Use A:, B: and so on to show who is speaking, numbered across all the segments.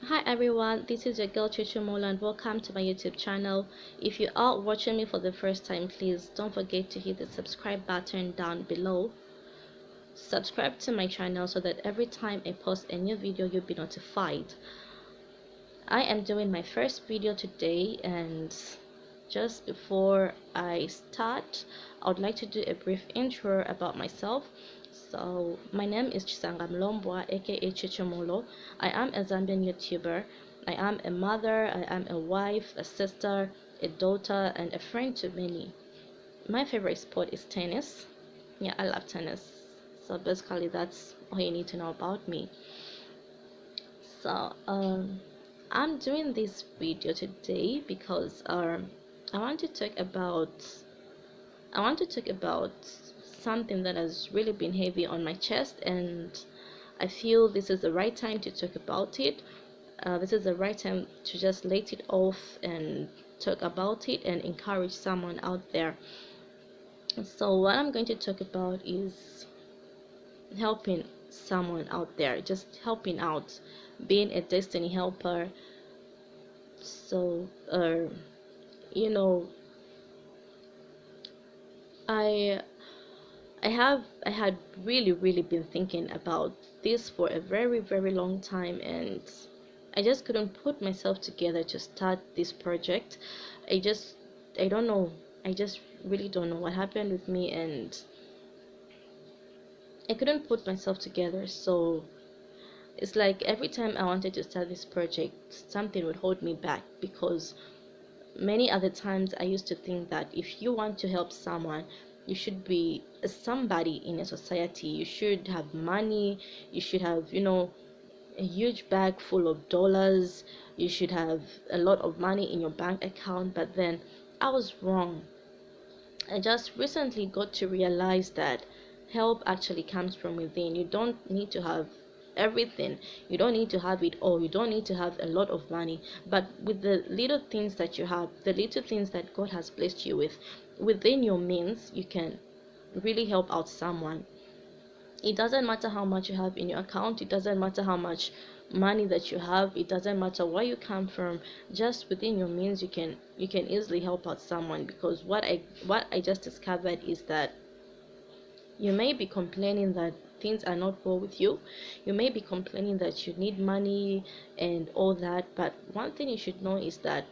A: Hi everyone, this is your girl Chuchumola and welcome to my YouTube channel. If you are watching me for the first time, please don't forget to hit the subscribe button down below. Subscribe to my channel so that every time I post a new video, you'll be notified. I am doing my first video today, and just before I start, I would like to do a brief intro about myself. So, my name is Chisanga Mlombwa, aka Chichomolo. I am a Zambian YouTuber. I am a mother, I am a wife, a sister, a daughter, and a friend to many. My favorite sport is tennis. Yeah, I love tennis. So, basically, that's all you need to know about me. So, I'm doing this video today because I want to talk about I want to talk about something that has really been heavy on my chest, and I feel this is the right time to talk about it. This is the right time to just let it off and talk about it and encourage someone out there. So, what I'm going to talk about is helping someone out there, just helping out, being a destiny helper. So, you know, I I had really been thinking about this for a very long time, and I just couldn't put myself together to start this project. I just I don't know. I just really don't know what happened with me, and I couldn't put myself together. So it's like every time I wanted to start this project, something would hold me back because many other times I used to think that if you want to help someone, you should be somebody in a society. You should have money, you should have, a huge bag full of dollars, you should have a lot of money in your bank account. But then I was wrong. I just recently got to realize that help actually comes from within. You don't need to have everything, you don't need to have it all, you don't need to have a lot of money, but with the little things that you have, the little things that God has blessed you with, within your means, you can really help out someone. It doesn't matter how much you have in your account, it doesn't matter how much money that you have, it doesn't matter where you come from. Just within your means, you can easily help out someone. Because what I just discovered is that you may be complaining that things are not well with you, you may be complaining that you need money and all that, but one thing you should know is that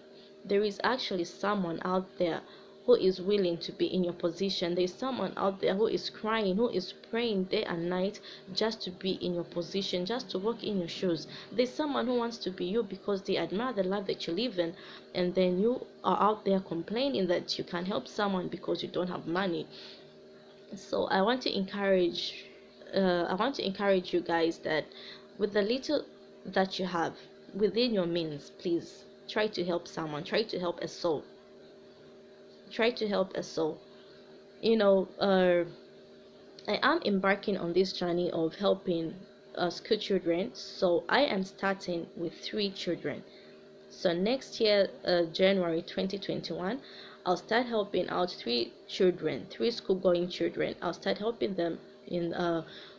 A: there is actually someone out there who is willing to be in your position. There's someone out there who is crying, who is praying day and night just to be in your position, just to walk in your shoes. There's someone who wants to be you because they admire the life that you live in, and then you are out there complaining that you can help someone because you don't have money. So I want to encourage you guys that with the little that you have within your means, please try to help someone, try to help a soul, try to help a soul. you know uh I am embarking on this journey of helping school children. So I am starting with 3 children. So next year, January 2021, I'll start helping out 3 children, 3 school-going children. I'll start helping them in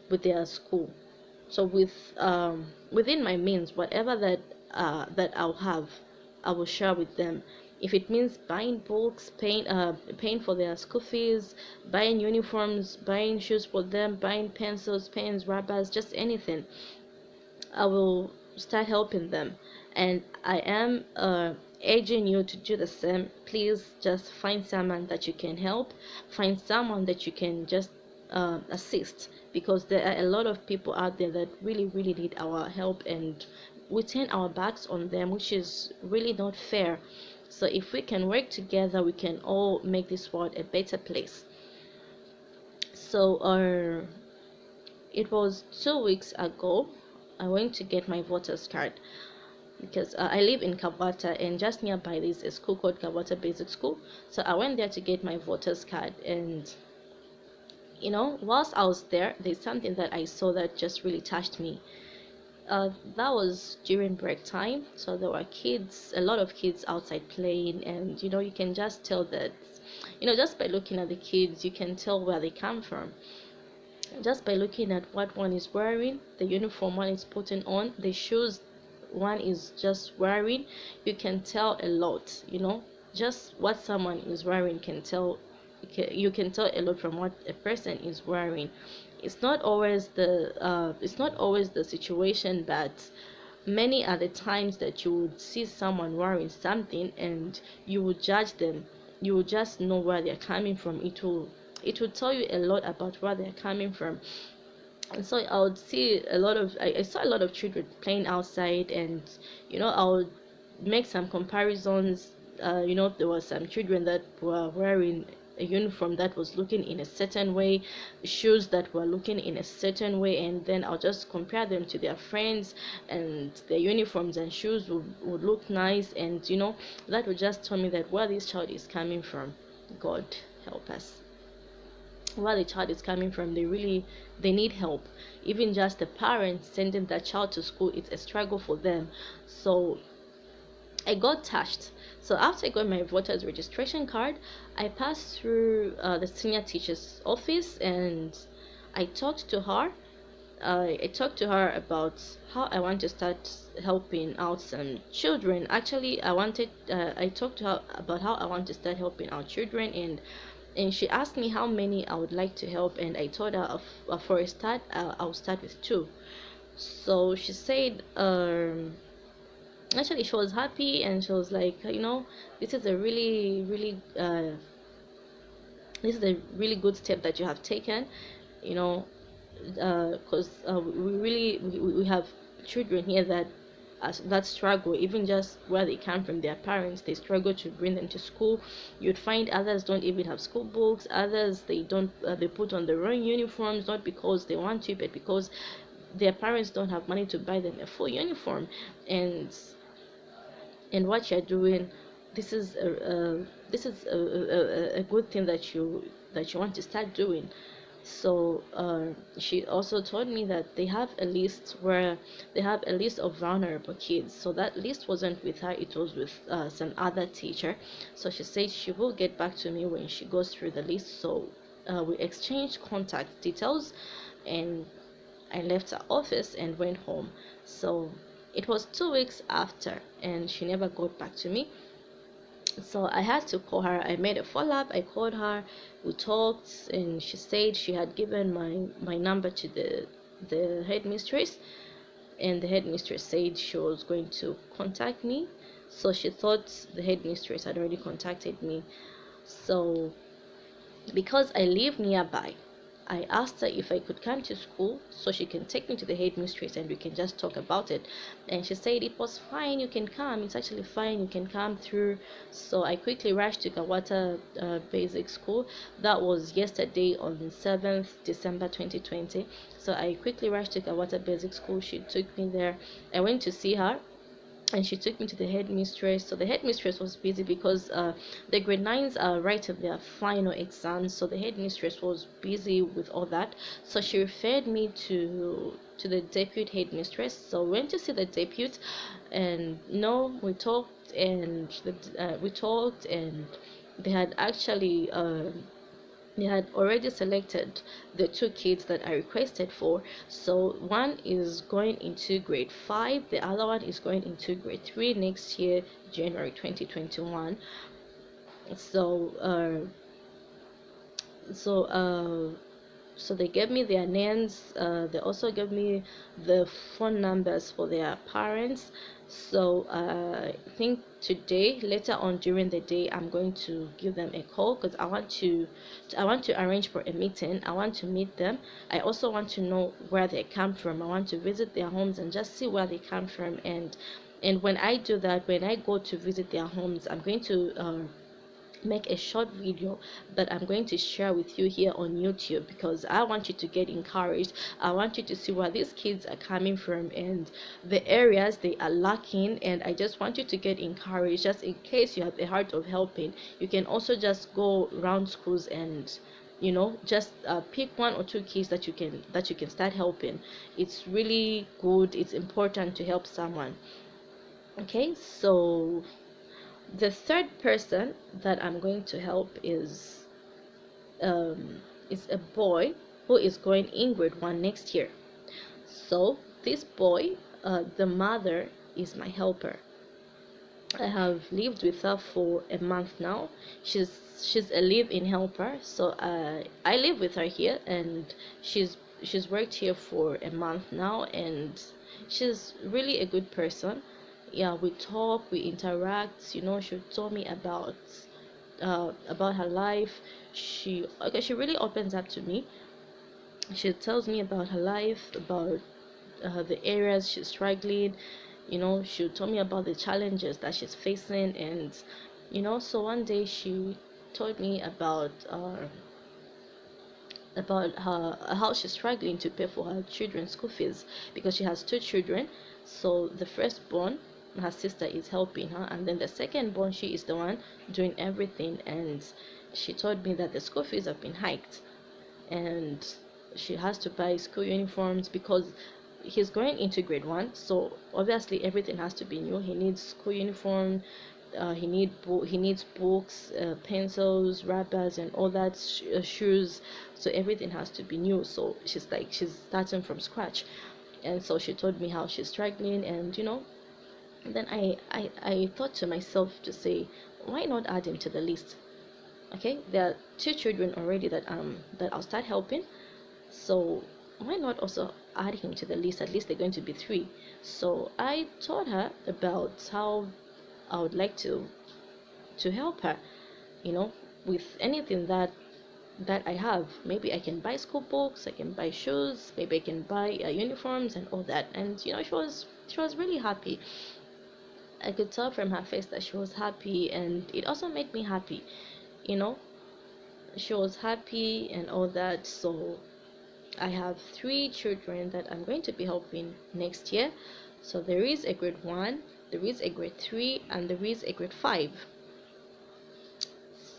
A: with their school. So within my means, whatever that I'll have, I will share with them. If it means buying books, paying for their school fees, buying uniforms, buying shoes for them, buying pencils, pens, rubbers, just anything, I will start helping them. And I am urging you to do the same. Please just find someone that you can help, find someone that you can just assist, because there are a lot of people out there that really need our help, and we turn our backs on them, which is really not fair. So if we can work together, we can all make this world a better place. So it was 2 weeks ago I went to get my voter's card, because I live in Kabata, and just nearby there's a school called Kabata Basic School. So I went there to get my voter's card, and whilst I was there, there's something that I saw that just really touched me. That was during break time, so there were kids, a lot of kids outside playing, and you can just tell that, just by looking at the kids, you can tell where they come from. Just by looking at what one is wearing, the uniform one is putting on, the shoes one is just wearing, you can tell a lot, just what someone is wearing can tell. You can tell a lot from what a person is wearing. It's not always the situation, but many are the times that you would see someone wearing something and you would judge them. You would just know where they're coming from. It will tell you a lot about where they're coming from. And so I would see I saw a lot of children playing outside, and I would make some comparisons. There were some children that were wearing a uniform that was looking in a certain way, shoes that were looking in a certain way, and then I'll just compare them to their friends, and their uniforms and shoes would look nice, and that would just tell me that where this child is coming from. God help us. Where the child is coming from, they need help. Even just the parents sending that child to school, it's a struggle for them. So I got touched. So after I got my voter's registration card, I passed through the senior teacher's office, and I talked to her. I talked to her about how I want to start helping out some children. Actually, I talked to her about how I want to start helping out children, and she asked me how many I would like to help, and I told her for a start, I'll start with two. So she said, actually, she was happy, and she was like, this is a really good step that you have taken, you know because we have children here that struggle, even just where they come from, their parents, they struggle to bring them to school. You'd find others don't even have school books, others they don't they put on their own uniforms, not because they want to, but because their parents don't have money to buy them a full uniform. And and what you're doing, this is a good thing that you want to start doing. So she also told me that they have a list of vulnerable kids. So that list wasn't with her, it was with some other teacher. So she said she will get back to me when she goes through the list. So we exchanged contact details, and I left her office and went home. So it was 2 weeks after, and she never got back to me. So I had to call her. I made a follow up. I called her, we talked, and she said she had given my number to the headmistress, and the headmistress said she was going to contact me. So she thought the headmistress had already contacted me. So because I live nearby, I asked her if I could come to school so she can take me to the headmistress and we can just talk about it. And she said it was fine, you can come. It's actually fine, you can come through. So I quickly rushed to Kawata Basic School. That was yesterday on 7th December 2020. So I quickly rushed to Kawata Basic School. She took me there. I went to see her, and she took me to the headmistress. So the headmistress was busy because the grade nines are right at their final exams, so the headmistress was busy with all that. So she referred me to the deputy headmistress. So we went to see the deputy, and we talked, and they had actually they had already selected the two kids that I requested for. So one is going into grade 5, the other one is going into grade 3 next year, January 2021. So so so they gave me their names. They also gave me the phone numbers for their parents. So I think today, later on during the day, I'm going to give them a call because I want to arrange for a meeting. I want to meet them. I also want to know where they come from. I want to visit their homes and just see where they come from. And when I do that, when I go to visit their homes, I'm going to make a short video that I'm going to share with you here on YouTube, because I want you to get encouraged. I want you to see where these kids are coming from and the areas they are lacking, and I just want you to get encouraged. Just in case you have a heart of helping, you can also just go around schools and just pick one or two kids that you can start helping. It's really good, it's important to help someone. Okay, so the third person that I'm going to help is a boy who is going in grade 1 next year. So this boy, the mother is my helper. I have lived with her for a month now. She's a live-in helper, so I live with her here, and she's worked here for a month now, and she's really a good person. Yeah, we talk, we interact. She told me about her life. She really opens up to me. She tells me about her life, about the areas she's struggling. She told me about the challenges that she's facing, and so one day she told me about how she's struggling to pay for her children's school fees, because she has two children. So the firstborn, her sister, is helping her, and then the secondborn, she is the one doing everything. And she told me that the school fees have been hiked, and she has to buy school uniforms because he's going into grade 1, so obviously everything has to be new. He needs school uniform, he needs books, pencils, rubbers, and all that, shoes. So everything has to be new. So she's starting from scratch. And so she told me how she's struggling. And then I thought to myself to say, why not add him to the list? Okay, there are two children already that I'll start helping. So why not also add him to the list? At least they're going to be three. So I told her about how I would like to help her, you know, with anything that I have. Maybe I can buy school books, I can buy shoes, maybe I can buy uniforms and all that. And she was really happy. I could tell from her face that she was happy, and it also made me happy. You know, she was happy and all that. So I have three children that I'm going to be helping next year. So there is a grade 1, there is a grade 3, and there is a grade 5.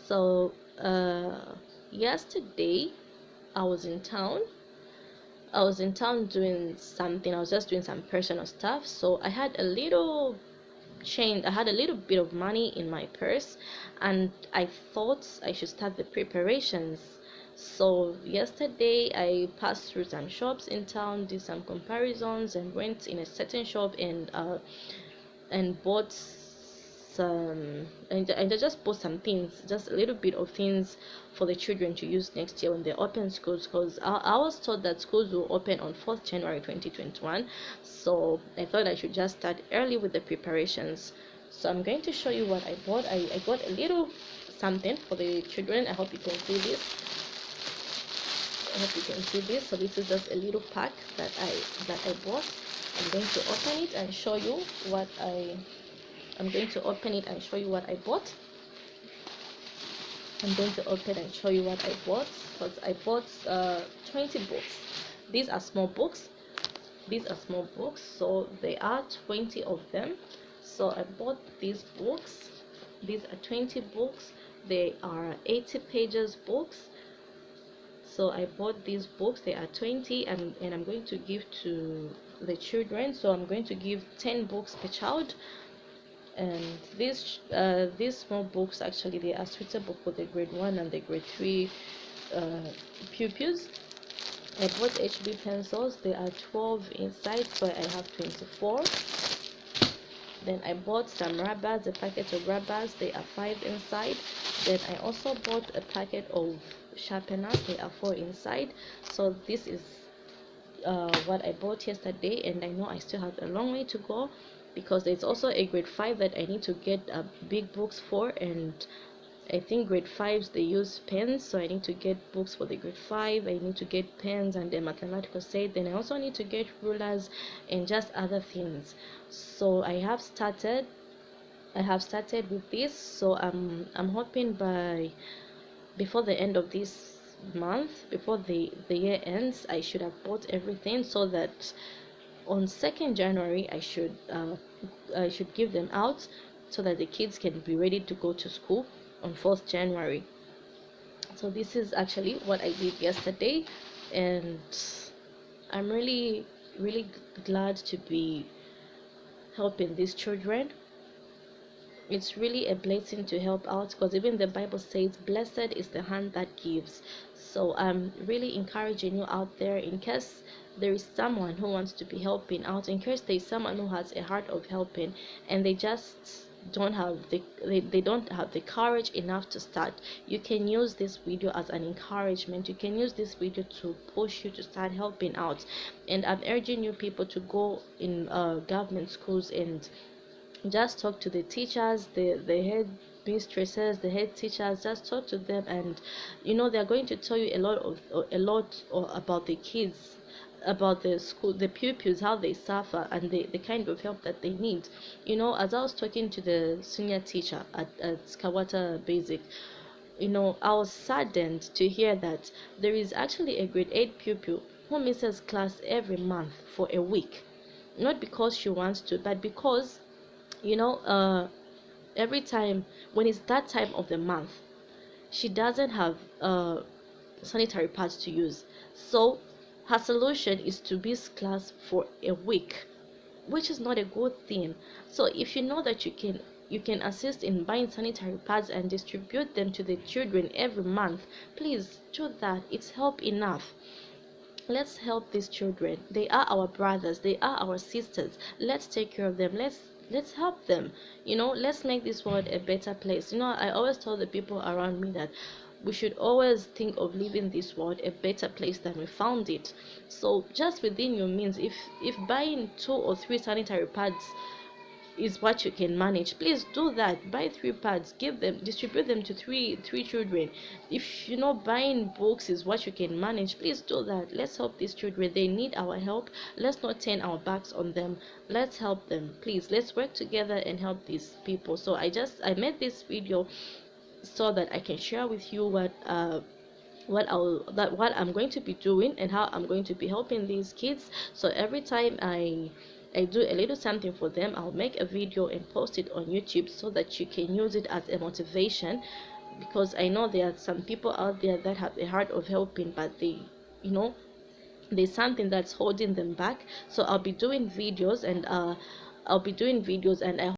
A: So yesterday I was in town. Doing something. I was just doing some personal stuff. So I had a little change. I had a little bit of money in my purse, and I thought I should start the preparations. So yesterday I passed through some shops in town, did some comparisons, and went in a certain shop and bought some and I just bought some things, just a little bit of things for the children to use next year when they open schools, because I was told that schools will open on 4th January 2021. So I thought I should just start early with the preparations. So I'm going to show you what I bought. I got a little something for the children. I hope you can see this. So this is just a little pack that I bought. I'm going to open it and show you what I'm going to open it and show you what I bought. I'm going to open and show you what I bought, because I bought 20 books. These are small books. So there are 20 of them. So I bought these books. These are 20 books. They are 80 pages books. So I bought these books. They are 20, and I'm going to give to the children. So I'm going to give 10 books per child. And these small books, actually, they are suitable for the grade 1 and the grade 3 pupils. I bought HB pencils. There are 12 inside, so I have 24. Then I bought some rubbers, a packet of rubbers. There are 5 inside. Then I also bought a packet of sharpeners. There are 4 inside. So this is what I bought yesterday, and I know I still have a long way to go, because there's also a grade 5 that I need to get big books for. And I think grade 5s they use pens, so I need to get books for the grade 5. I need to get pens and the mathematical set. Then I also need to get rulers and just other things. So I have started with this. So I'm hoping before the end of this month, before the year ends, I should have bought everything, so that on 2nd January I should give them out, so that the kids can be ready to go to school on 4th January. So this is actually what I did yesterday, and I'm really really glad to be helping these children. It's really a blessing to help out, because even the Bible says blessed is the hand that gives. So I'm really encouraging you out there, in case there is someone who wants to be helping out, in case there is someone who has a heart of helping, and they just they don't have the courage enough to start. You can use this video as an encouragement. You can use this video to push you to start helping out. And I'm urging you people to go in government schools and just talk to the teachers, the head mistresses, the head teachers. Just talk to them, and they're going to tell you about the kids, about the school, the pupils, how they suffer, and the kind of help that they need. As I was talking to the senior teacher at Kawata Basic, I was saddened to hear that there is actually a grade 8 pupil who misses class every month for a week, not because she wants to, but because you know uh every time when it's that time of the month, she doesn't have sanitary pads to use. So her solution is to miss class for a week, which is not a good thing. So if you know that you can assist in buying sanitary pads and distribute them to the children every month, please do that. It's help enough. Let's help these children. They are our brothers, they are our sisters. Let's take care of them. Let's help them. Let's make this world a better place. I always tell the people around me that we should always think of leaving this world a better place than we found it. So just within your means, if buying 2 or 3 sanitary pads is what you can manage, please do that. Buy 3 pads, give them, distribute them to three children. If buying books is what you can manage, please do that. Let's help these children. They need our help. Let's not turn our backs on them. Let's help them. Please, let's work together and help these people. So I made this video so that I can share with you what I'm going to be doing and how I'm going to be helping these kids. So every time I do a little something for them, I'll make a video and post it on YouTube so that you can use it as a motivation, because I know there are some people out there that have a heart of helping, but you know there's something that's holding them back. So I'll be doing videos, and I